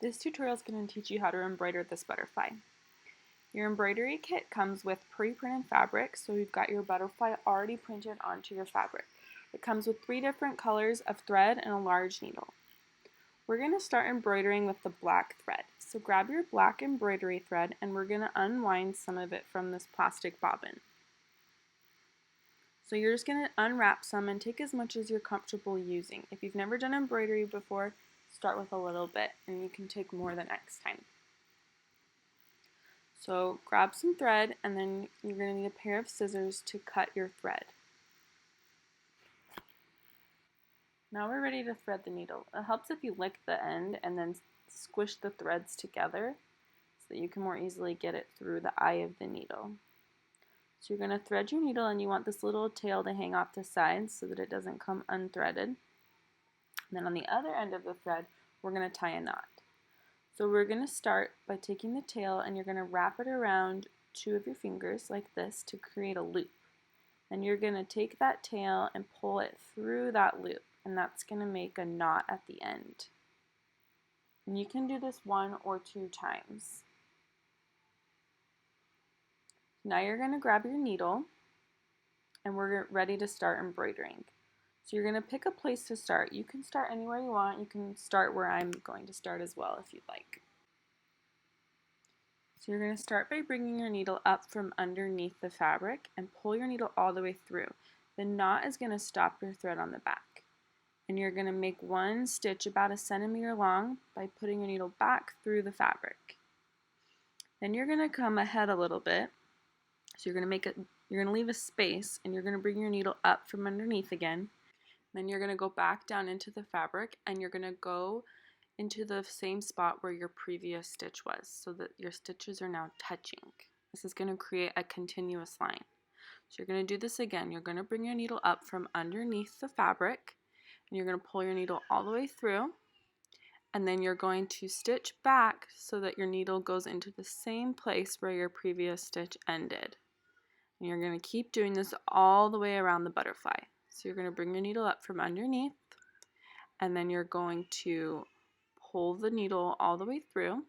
This tutorial is going to teach you how to embroider this butterfly. Your embroidery kit comes with pre-printed fabric, so you've got your butterfly already printed onto your fabric. It comes with 3 different colors of thread and a large needle. We're going to start embroidering with the black thread. So grab your black embroidery thread and we're going to unwind some of it from this plastic bobbin. So you're just going to unwrap some and take as much as you're comfortable using. If you've never done embroidery before, start with a little bit and you can take more the next time. So grab some thread and then you're going to need a pair of scissors to cut your thread. Now we're ready to thread the needle. It helps if you lick the end and then squish the threads together so that you can more easily get it through the eye of the needle. So you're going to thread your needle and you want this little tail to hang off the sides so that it doesn't come unthreaded. And then on the other end of the thread, we're going to tie a knot. So we're going to start by taking the tail and you're going to wrap it around 2 of your fingers like this to create a loop. And you're going to take that tail and pull it through that loop, and that's going to make a knot at the end. And you can do this 1 or 2 times. Now you're going to grab your needle and we're ready to start embroidering. So you're going to pick a place to start. You can start anywhere you want. You can start where I'm going to start as well if you'd like. So you're going to start by bringing your needle up from underneath the fabric and pull your needle all the way through. The knot is going to stop your thread on the back. And you're going to make 1 stitch about 1 centimeter long by putting your needle back through the fabric. Then you're going to come ahead a little bit. So you're going to leave a space and you're going to bring your needle up from underneath again. Then you're going to go back down into the fabric and you're going to go into the same spot where your previous stitch was so that your stitches are now touching. This is going to create a continuous line. So you're going to do this again. You're going to bring your needle up from underneath the fabric and you're going to pull your needle all the way through, and then you're going to stitch back so that your needle goes into the same place where your previous stitch ended. And you're going to keep doing this all the way around the butterfly. So you're going to bring your needle up from underneath and then you're going to pull the needle all the way through,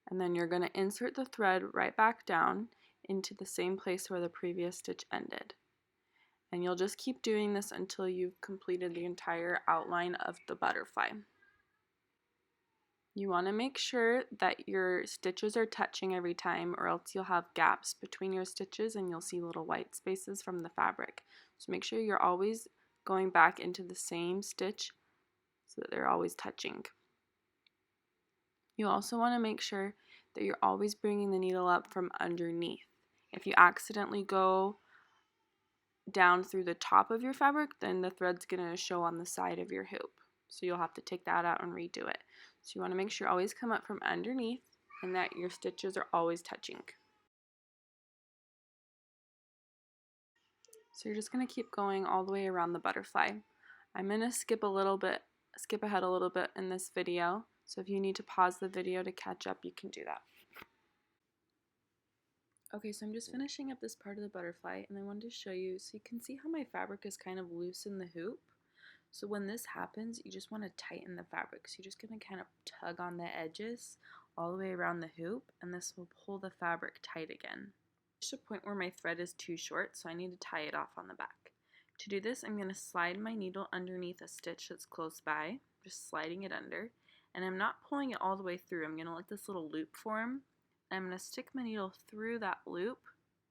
and then you're going to insert the thread right back down into the same place where the previous stitch ended. And you'll just keep doing this until you've completed the entire outline of the butterfly. You want to make sure that your stitches are touching every time, or else you'll have gaps between your stitches and you'll see little white spaces from the fabric. So make sure you're always going back into the same stitch so that they're always touching. You also want to make sure that you're always bringing the needle up from underneath. If you accidentally go down through the top of your fabric, then the thread's going to show on the side of your hoop. So you'll have to take that out and redo it. So you want to make sure you always come up from underneath and that your stitches are always touching. So you're just going to keep going all the way around the butterfly. I'm going to skip ahead a little bit in this video. So if you need to pause the video to catch up, you can do that. Okay, so I'm just finishing up this part of the butterfly and I wanted to show you so you can see how my fabric is kind of loose in the hoop. So when this happens, you just want to tighten the fabric. So you're just going to kind of tug on the edges all the way around the hoop, and this will pull the fabric tight again. There's a point where my thread is too short, so I need to tie it off on the back. To do this, I'm going to slide my needle underneath a stitch that's close by, just sliding it under, and I'm not pulling it all the way through. I'm going to let this little loop form. I'm going to stick my needle through that loop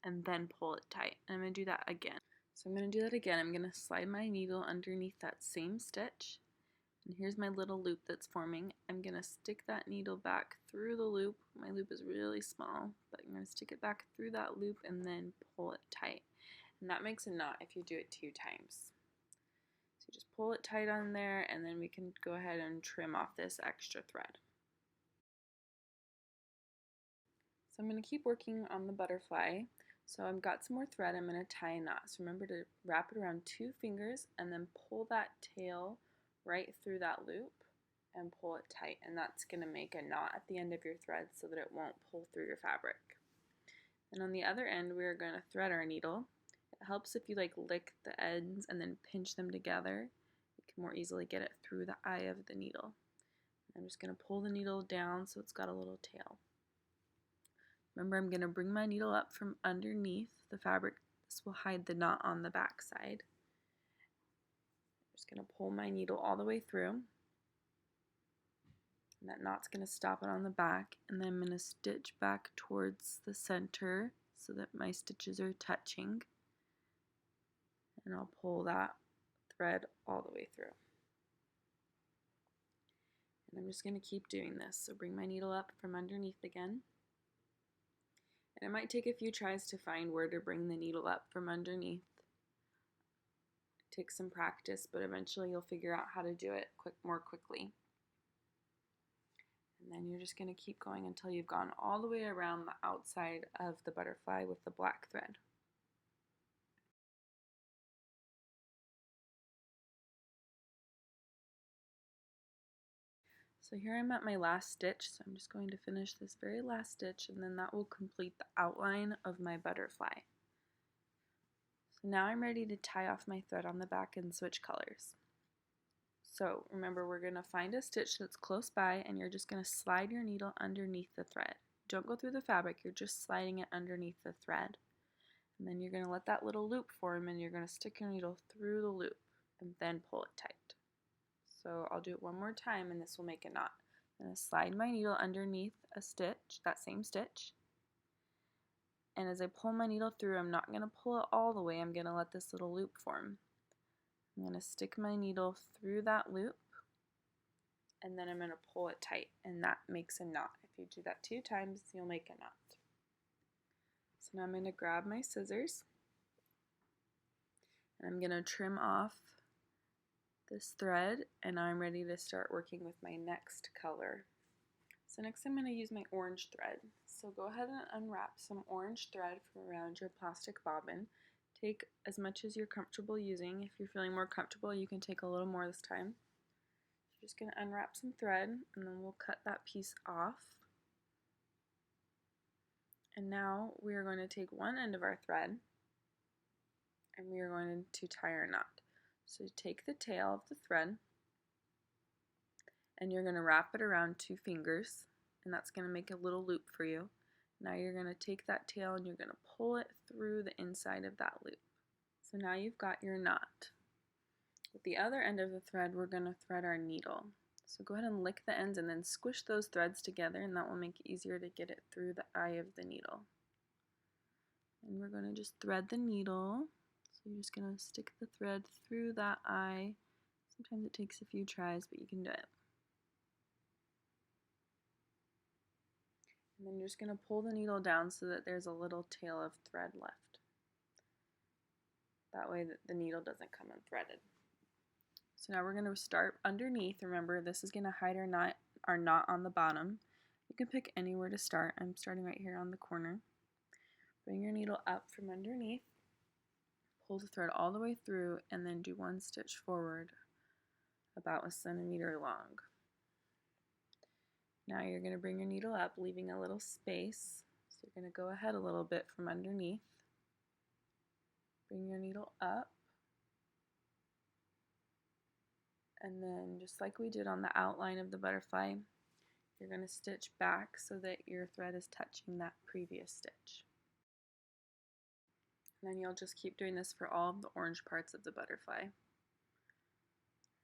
and then pull it tight. And I'm going to do that again. So I'm going to do that again. I'm going to slide my needle underneath that same stitch. And here's my little loop that's forming. I'm going to stick that needle back through the loop. My loop is really small, but I'm going to stick it back through that loop and then pull it tight. And that makes a knot if you do it 2 times. So just pull it tight on there and then we can go ahead and trim off this extra thread. So I'm going to keep working on the butterfly. So I've got some more thread. I'm going to tie a knot. So remember to wrap it around 2 fingers and then pull that tail right through that loop and pull it tight. And that's going to make a knot at the end of your thread so that it won't pull through your fabric. And on the other end, we're going to thread our needle. It helps if you lick the ends and then pinch them together. You can more easily get it through the eye of the needle. I'm just going to pull the needle down so it's got a little tail. Remember, I'm going to bring my needle up from underneath the fabric. This will hide the knot on the back side. I'm just going to pull my needle all the way through. And that knot's going to stop it on the back, and then I'm going to stitch back towards the center so that my stitches are touching. And I'll pull that thread all the way through. And I'm just going to keep doing this. So bring my needle up from underneath again. And it might take a few tries to find where to bring the needle up from underneath. It takes some practice, but eventually you'll figure out how to do it more quickly. And then you're just going to keep going until you've gone all the way around the outside of the butterfly with the black thread. So here I'm at my last stitch, so I'm just going to finish this very last stitch, and then that will complete the outline of my butterfly. So now I'm ready to tie off my thread on the back and switch colors. So remember, we're going to find a stitch that's close by, and you're just going to slide your needle underneath the thread. Don't go through the fabric, you're just sliding it underneath the thread. And then you're going to let that little loop form, and you're going to stick your needle through the loop and then pull it tight. So I'll do it one more time, and this will make a knot. I'm going to slide my needle underneath a stitch, that same stitch. And as I pull my needle through, I'm not going to pull it all the way, I'm going to let this little loop form. I'm going to stick my needle through that loop, and then I'm going to pull it tight, and that makes a knot. If you do that 2 times, you'll make a knot. So now I'm going to grab my scissors, and I'm going to trim off this thread, and I'm ready to start working with my next color. So next I'm going to use my orange thread. So go ahead and unwrap some orange thread from around your plastic bobbin. Take as much as you're comfortable using. If you're feeling more comfortable, you can take a little more this time. So just going to unwrap some thread, and then we'll cut that piece off. And now we are going to take one end of our thread, and we are going to tie our knot. So take the tail of the thread, and you're going to wrap it around 2 fingers, and that's going to make a little loop for you. Now you're going to take that tail and you're going to pull it through the inside of that loop. So now you've got your knot. With the other end of the thread, we're going to thread our needle. So go ahead and lick the ends and then squish those threads together, and that will make it easier to get it through the eye of the needle. And we're going to just thread the needle. So you're just going to stick the thread through that eye. Sometimes it takes a few tries, but you can do it. And then you're just going to pull the needle down so that there's a little tail of thread left. That way the needle doesn't come unthreaded. So now we're going to start underneath. Remember, this is going to hide our knot on the bottom. You can pick anywhere to start. I'm starting right here on the corner. Bring your needle up from underneath. Pull the thread all the way through, and then do 1 stitch forward about 1 centimeter long. Now you're going to bring your needle up, leaving a little space. So you're going to go ahead a little bit from underneath. Bring your needle up. And then just like we did on the outline of the butterfly, you're going to stitch back so that your thread is touching that previous stitch. And then you'll just keep doing this for all of the orange parts of the butterfly.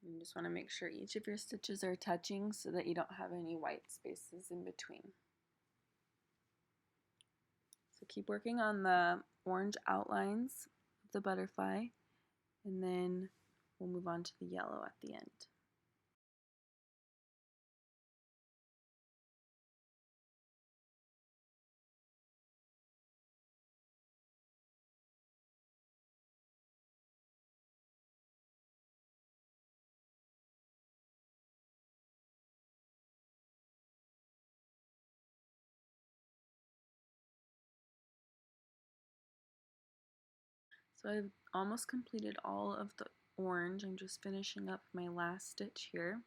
You just want to make sure each of your stitches are touching so that you don't have any white spaces in between. So keep working on the orange outlines of the butterfly, and then we'll move on to the yellow at the end. So I've almost completed all of the orange. I'm just finishing up my last stitch here.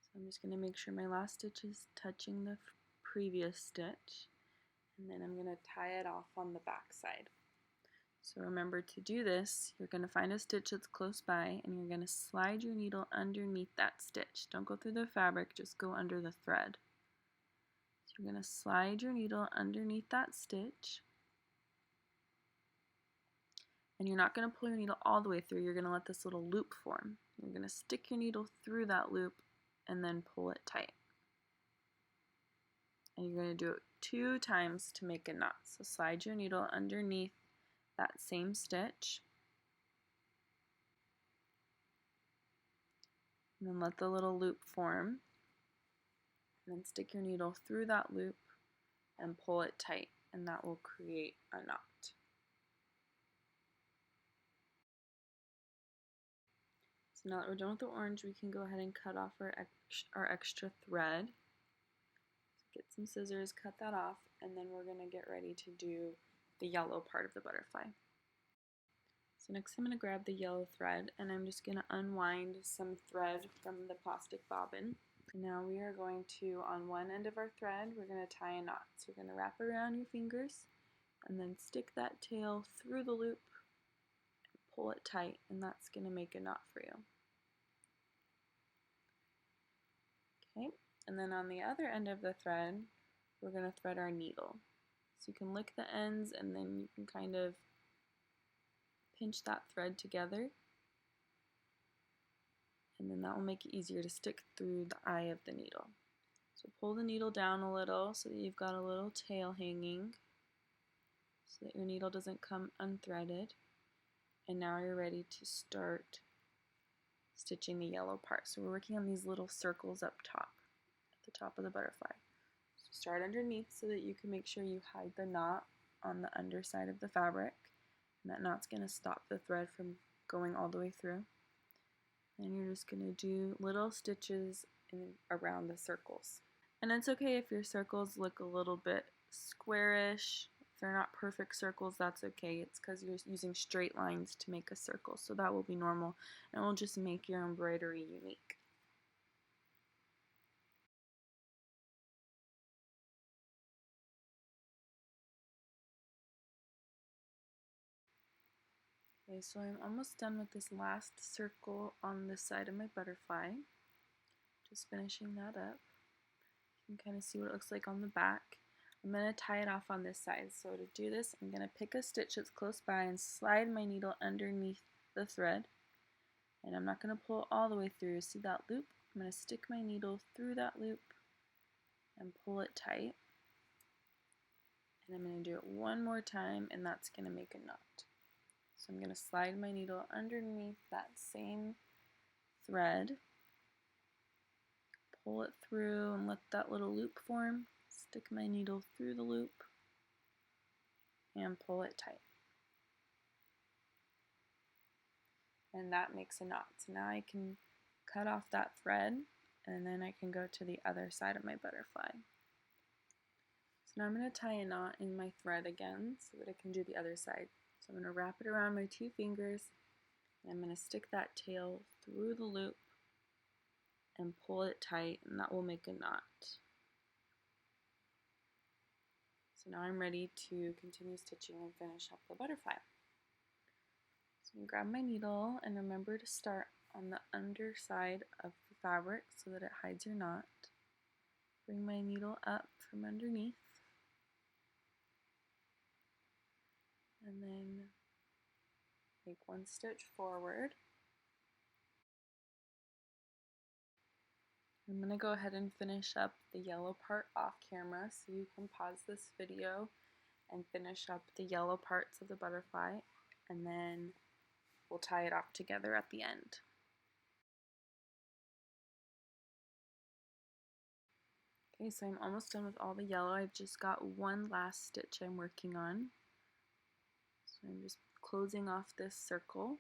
So I'm just going to make sure my last stitch is touching the previous stitch, and then I'm going to tie it off on the back side. So remember to do this, you're going to find a stitch that's close by and you're going to slide your needle underneath that stitch. Don't go through the fabric, just go under the thread. So you're going to slide your needle underneath that stitch. And you're not going to pull your needle all the way through, you're going to let this little loop form. You're going to stick your needle through that loop and then pull it tight. And you're going to do it 2 times to make a knot. So slide your needle underneath that same stitch. And then let the little loop form. And then stick your needle through that loop and pull it tight. And that will create a knot. So now that we're done with the orange, we can go ahead and cut off our extra thread. Get some scissors, cut that off, and then we're going to get ready to do the yellow part of the butterfly. So next I'm going to grab the yellow thread and I'm just going to unwind some thread from the plastic bobbin. And now we are going to, on one end of our thread, we're going to tie a knot. So you're going to wrap around your fingers and then stick that tail through the loop and pull it tight, and that's going to make a knot for you. Okay. And then on the other end of the thread, we're going to thread our needle. So you can lick the ends and then you can kind of pinch that thread together. And then that will make it easier to stick through the eye of the needle. So pull the needle down a little so that you've got a little tail hanging so that your needle doesn't come unthreaded. And now you're ready to start stitching the yellow part. So we're working on these little circles up top. The top of the butterfly. So start underneath so that you can make sure you hide the knot on the underside of the fabric, and that knot's going to stop the thread from going all the way through. And you're just going to do little stitches around the circles. And it's okay if your circles look a little bit squarish. If they're not perfect circles, that's okay. It's because you're using straight lines to make a circle, so that will be normal, and it will just make your embroidery unique. Okay, so I'm almost done with this last circle on this side of my butterfly. Just finishing that up. You can kind of see what it looks like on the back. I'm going to tie it off on this side. So to do this, I'm going to pick a stitch that's close by and slide my needle underneath the thread. And I'm not going to pull all the way through. See that loop? I'm going to stick my needle through that loop and pull it tight. And I'm going to do it one more time, and that's going to make a knot. So I'm going to slide my needle underneath that same thread, pull it through and let that little loop form, stick my needle through the loop, and pull it tight. And that makes a knot. So now I can cut off that thread, and then I can go to the other side of my butterfly. So now I'm going to tie a knot in my thread again so that I can do the other side. So I'm going to wrap it around my 2 fingers, and I'm going to stick that tail through the loop and pull it tight, and that will make a knot. So now I'm ready to continue stitching and finish up the butterfly. So I'm going to grab my needle and remember to start on the underside of the fabric so that it hides your knot. Bring my needle up from underneath. And then make 1 stitch forward. I'm going to go ahead and finish up the yellow part off camera, so you can pause this video and finish up the yellow parts of the butterfly, and then we'll tie it off together at the end. Okay, so I'm almost done with all the yellow. I've just got 1 last stitch I'm working on. So I'm just closing off this circle.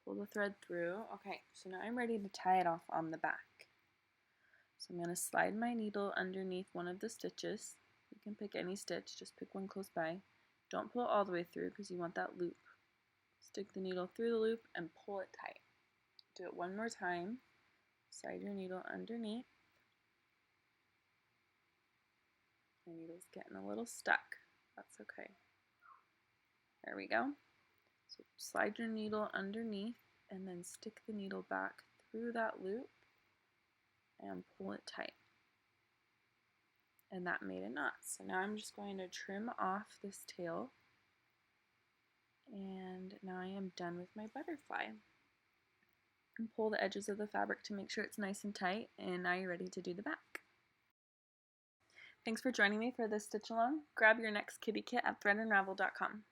Pull the thread through. Okay, so now I'm ready to tie it off on the back. So I'm going to slide my needle underneath one of the stitches. You can pick any stitch, just pick one close by. Don't pull all the way through because you want that loop. Stick the needle through the loop and pull it tight. Do it one more time. Slide your needle underneath. My needle's getting a little stuck. That's okay. There we go. So slide your needle underneath and then stick the needle back through that loop and pull it tight. And that made a knot. So now I'm just going to trim off this tail, and now I am done with my butterfly. And pull the edges of the fabric to make sure it's nice and tight, and now you're ready to do the back. Thanks for joining me for this stitch along. Grab your next Kiddie kit at threadunraveled.com.